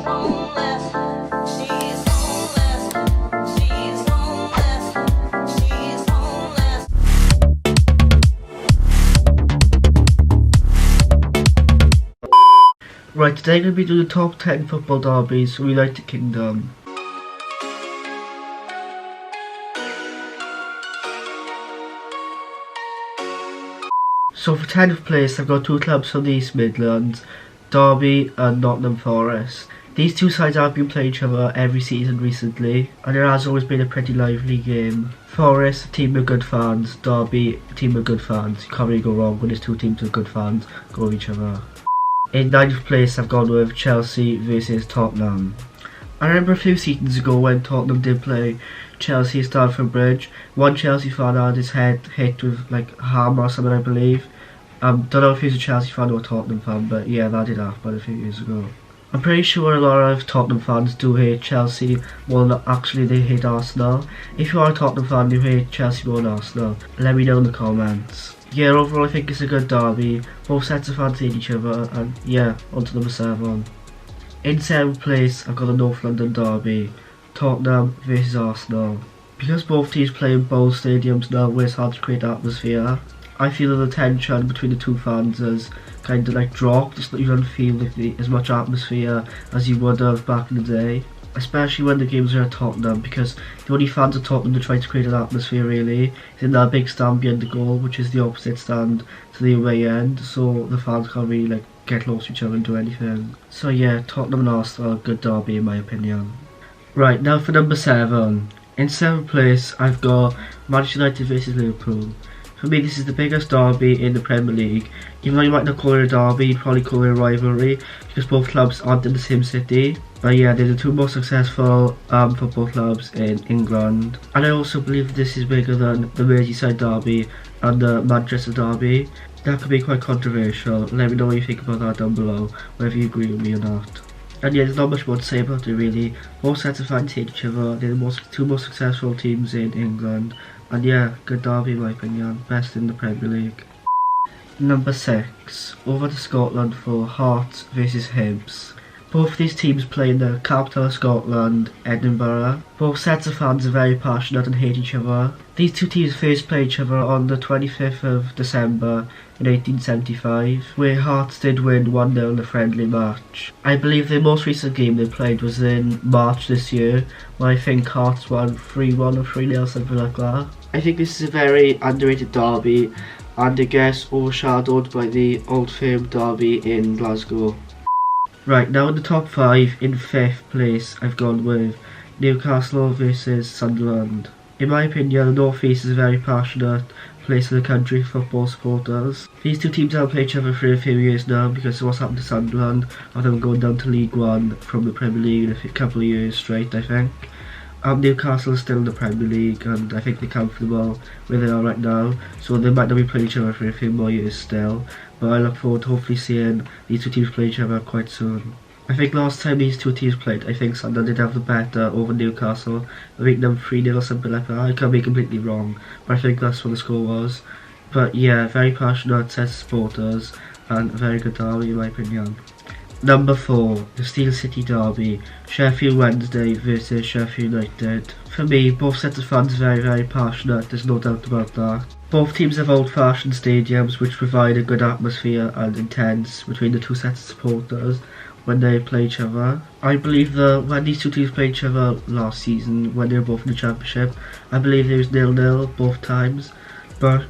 Right, today I'm going to be doing the top 10 football derbies from the United Kingdom. So for 10th place I've got two clubs from the East Midlands, Derby and Nottingham Forest. These two sides have been playing each other every season recently, and it has always been a pretty lively game. Forest, a team of good fans, Derby, a team of good fans. You can't really go wrong when there's two teams of good fans go with each other. In 9th place I've gone with Chelsea versus Tottenham. I remember a few seasons ago when Tottenham did play Chelsea at Stamford Bridge, one Chelsea fan had his head hit with like a hammer or something, I believe. Don't know if he was a Chelsea fan or a Tottenham fan, but yeah, that did happen a few years ago. I'm pretty sure a lot of Tottenham fans do hate Chelsea more than actually they hate Arsenal. If you are a Tottenham fan, you hate Chelsea more than Arsenal. Let me know in the comments. Yeah, overall I think it's a good derby. Both sets of fans hate each other, and yeah, on to number 7. In 7th place I've got the North London derby, Tottenham versus Arsenal. Because both teams play in both stadiums now where it's hard to create atmosphere, I feel that the tension between the two fans has kind of like dropped. You don't feel like as much atmosphere as you would have back in the day, especially when the games are at Tottenham, because the only fans at Tottenham that try to create an atmosphere really is in that big stand behind the goal, which is the opposite stand to the away end, so the fans can't really like get close to each other and do anything. So yeah, Tottenham and Arsenal, good derby in my opinion. Right, now for number 7. In 7th place I've got Manchester United versus Liverpool. For me, this is the biggest derby in the Premier League. Even though you might not call it a derby, you'd probably call it a rivalry, because both clubs aren't in the same city. But yeah, they're the two most successful football clubs in England. And I also believe this is bigger than the Merseyside derby and the Manchester derby. That could be quite controversial. Let me know what you think about that down below, whether you agree with me or not. And yeah, there's not much more to say about it really. Both sets of fans hate each other. They're the two most successful teams in England. And yeah, good derby in my opinion, best in the Premier League. Number 6, over to Scotland for Hearts versus Hibs. Both these teams play in the capital of Scotland, Edinburgh. Both sets of fans are very passionate and hate each other. These two teams first played each other on the 25th of December in 1875, where Hearts did win 1-0 in a friendly match. I believe the most recent game they played was in March this year, where I think Hearts won 3-1 or 3-0, something like that. I think this is a very underrated derby, and I guess overshadowed by the Old Firm derby in Glasgow. Right, now in the top 5, in 5th place I've gone with Newcastle versus Sunderland. In my opinion, the North East is a very passionate place in the country for football supporters. These two teams have played each other for a few years now because of what's happened to Sunderland, of them going down to League One from the Premier League in a couple of years straight, I think. Newcastle is still in the Premier League, and I think they're comfortable where they are right now, so they might not be playing each other for a few more years still, but I look forward to hopefully seeing these two teams play each other quite soon. I think last time these two teams played, I think Sunderland did have the better over Newcastle. I think them 3-0 or something like that. I could be completely wrong, but I think that's what the score was. But yeah, very passionate set of supporters, and a very good derby in my opinion. Number 4, the Steel City derby, Sheffield Wednesday versus Sheffield United. For me, both sets of fans are very passionate, there's no doubt about that. Both teams have old-fashioned stadiums which provide a good atmosphere and intense between the two sets of supporters when they play each other. I believe that when these two teams played each other last season, when they were both in the Championship, I believe it was 0-0 both times, but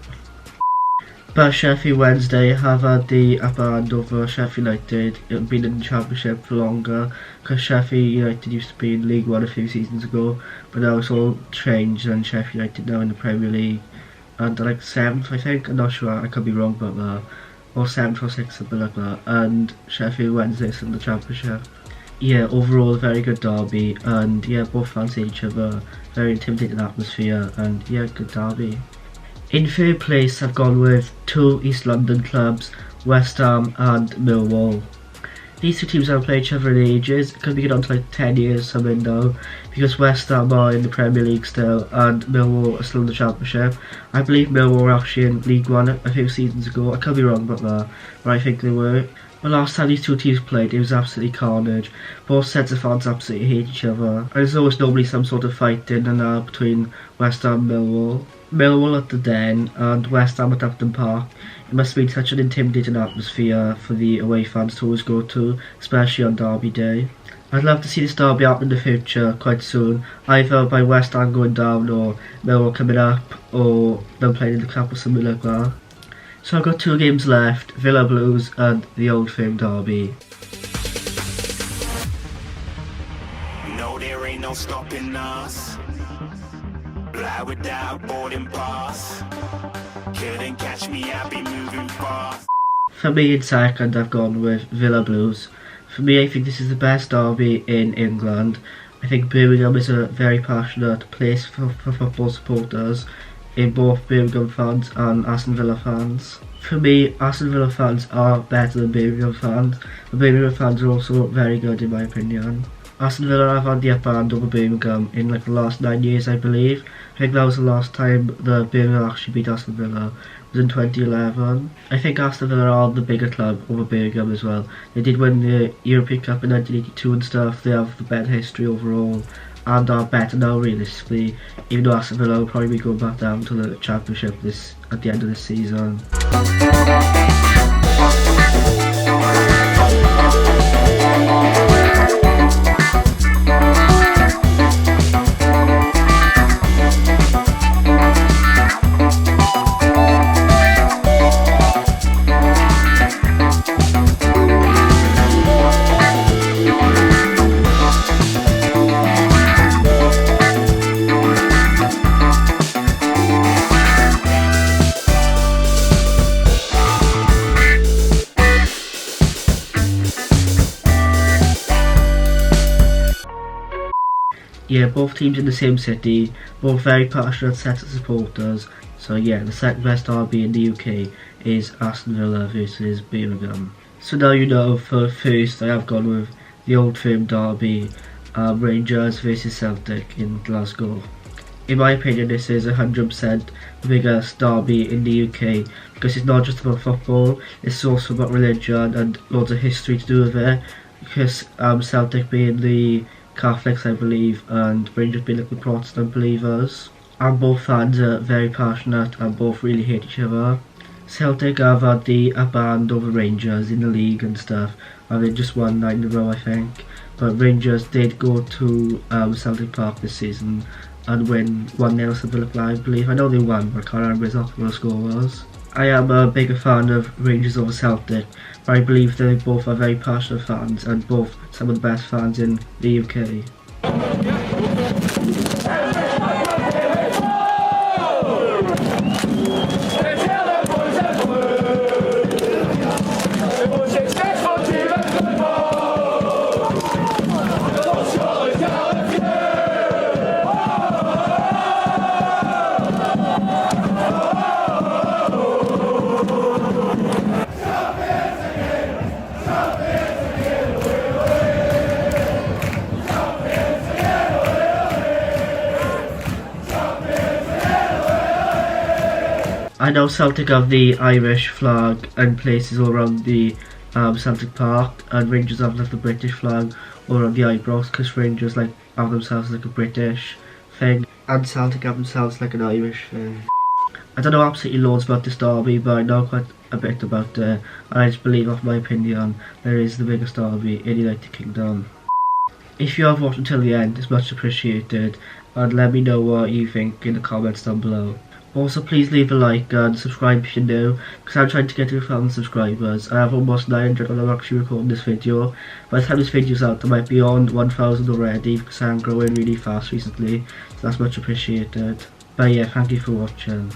Sheffield Wednesday have had the upper hand over Sheffield United. It's been in the Championship for longer, because Sheffield United used to be in League One a few seasons ago, but now it's all changed and Sheffield United now in the Premier League. And they're like 7th, I think, I'm not sure, I could be wrong about that. Or 7th or 6th, something like that. And Sheffield Wednesday is in the Championship. Yeah, overall a very good derby, and yeah, both fans hate each other, very intimidating atmosphere, and yeah, good derby. In 3rd place I've gone with two East London clubs, West Ham and Millwall. These two teams haven't played each other in ages. It could be getting on to like 10 years something now, because West Ham are in the Premier League still and Millwall are still in the Championship. I believe Millwall were actually in League One a few seasons ago. I could be wrong about that, but I think they were. The last time these two teams played, it was absolutely carnage. Both sets of fans absolutely hate each other. And there's always normally some sort of fighting and between West Ham and Millwall. Millwall at the Den and West Ham at Upton Park. It must have been such an intimidating atmosphere for the away fans to always go to, especially on Derby Day. I'd love to see this derby happen in the future quite soon, either by West Ham going down or Millwall coming up or them playing in the cup or something like that. So I've got 2 games left, Villa Blues and the Old Firm Derby. No, there ain't no stopping us. Fly without boarding pass. Couldn't catch me, I'll be moving fast. For me in second, I've gone with Villa Blues. For me, I think this is the best derby in England. I think Birmingham is a very passionate place for football supporters, in both Birmingham fans and Aston Villa fans. For me, Aston Villa fans are better than Birmingham fans. The Birmingham fans are also very good in my opinion. Aston Villa have had the upper hand over Birmingham in like the last 9 years, I believe. I think that was the last time the Birmingham actually beat Aston Villa. It was in 2011. I think Aston Villa are the bigger club over Birmingham as well. They did win the European Cup in 1982 and stuff. They have the better history overall and are better now realistically, even though Aston Villa will probably be going back down to the Championship at the end of this season. Yeah, both teams in the same city, both very passionate sets of supporters. So yeah, the second best derby in the UK is Aston Villa versus Birmingham. So now you know, for first I have gone with the Old Firm Derby, Rangers versus Celtic in Glasgow. In my opinion, this is 100% the biggest derby in the UK because it's not just about football, it's also about religion and loads of history to do with it. Because Celtic being the Catholics, I believe, and Rangers being like the Protestant believers. And both fans are very passionate and both really hate each other. Celtic have had the upper hand over Rangers in the league and stuff, and they just won 9 in a row, I think. But Rangers did go to Celtic Park this season and win 1-0 something like that, I believe. I know they won, but I can't remember exactly what the score was. I am a bigger fan of Rangers over Celtic, but I believe they both are very passionate fans and both some of the best fans in the UK. I know Celtic have the Irish flag and places all around the Celtic Park, and Rangers have like the British flag all around the eyebrows because Rangers like have themselves like a British thing and Celtic have themselves like an Irish thing. I don't know absolutely loads about this derby, but I know quite a bit about it, and I just believe, of my opinion, there is the biggest derby in the United Kingdom. If you have watched until the end, it's much appreciated, and let me know what you think in the comments down below. Also, please leave a like and subscribe if you're new, because I'm trying to get to 1,000 subscribers. I have almost 900 when I'm actually recording this video. By the time this video's out, I might be on 1,000 already, because I'm growing really fast recently, so that's much appreciated. But yeah, thank you for watching.